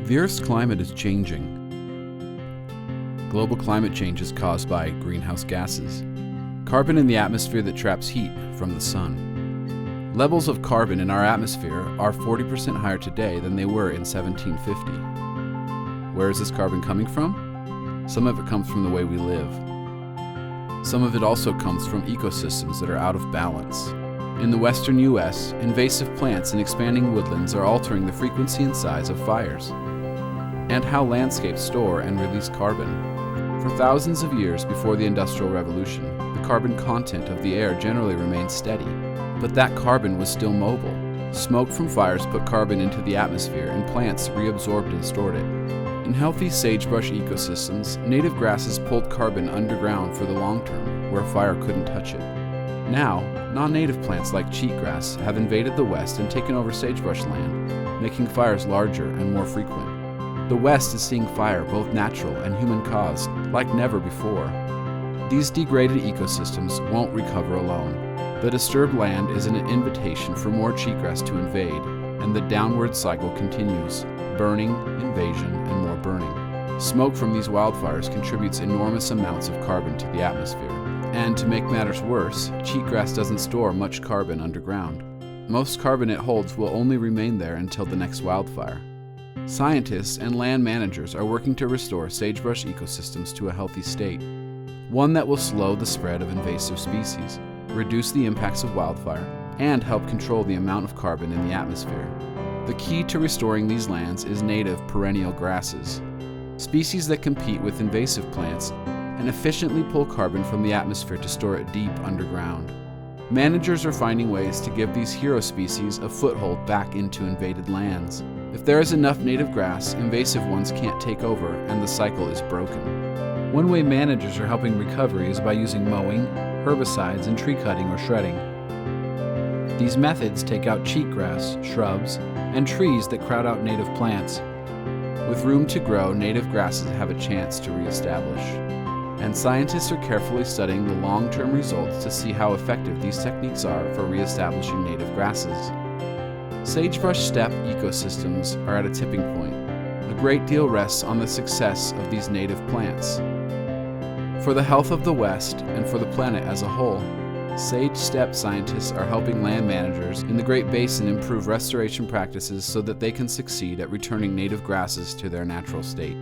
The Earth's climate is changing. Global climate change is caused by greenhouse gases, carbon in the atmosphere that traps heat from the sun. Levels of carbon in our atmosphere are 40% higher today than they were in 1750. Where is this carbon coming from? Some of it comes from the way we live. Some of it also comes from ecosystems that are out of balance. In the western U.S., invasive plants and expanding woodlands are altering the frequency and size of fires, and how landscapes store and release carbon. For thousands of years before the Industrial Revolution, the carbon content of the air generally remained steady, but that carbon was still mobile. Smoke from fires put carbon into the atmosphere, and plants reabsorbed and stored it. In healthy sagebrush ecosystems, native grasses pulled carbon underground for the long term, where fire couldn't touch it. Now, non-native plants like cheatgrass have invaded the West and taken over sagebrush land, making fires larger and more frequent. The West is seeing fire, both natural and human-caused, like never before. These degraded ecosystems won't recover alone. The disturbed land is an invitation for more cheatgrass to invade, and the downward cycle continues: burning, invasion, and more burning. Smoke from these wildfires contributes enormous amounts of carbon to the atmosphere. And to make matters worse, cheatgrass doesn't store much carbon underground. Most carbon it holds will only remain there until the next wildfire. Scientists and land managers are working to restore sagebrush ecosystems to a healthy state, one that will slow the spread of invasive species, reduce the impacts of wildfire, and help control the amount of carbon in the atmosphere. The key to restoring these lands is native perennial grasses, species that compete with invasive plants and efficiently pull carbon from the atmosphere to store it deep underground. Managers are finding ways to give these hero species a foothold back into invaded lands. If there is enough native grass, invasive ones can't take over, and the cycle is broken. One way managers are helping recovery is by using mowing, herbicides, and tree cutting or shredding. These methods take out cheatgrass, shrubs, and trees that crowd out native plants. With room to grow, native grasses have a chance to reestablish. And scientists are carefully studying the long-term results to see how effective these techniques are for reestablishing native grasses. Sagebrush steppe ecosystems are at a tipping point. A great deal rests on the success of these native plants. For the health of the West and for the planet as a whole, SageSTEP scientists are helping land managers in the Great Basin improve restoration practices so that they can succeed at returning native grasses to their natural state.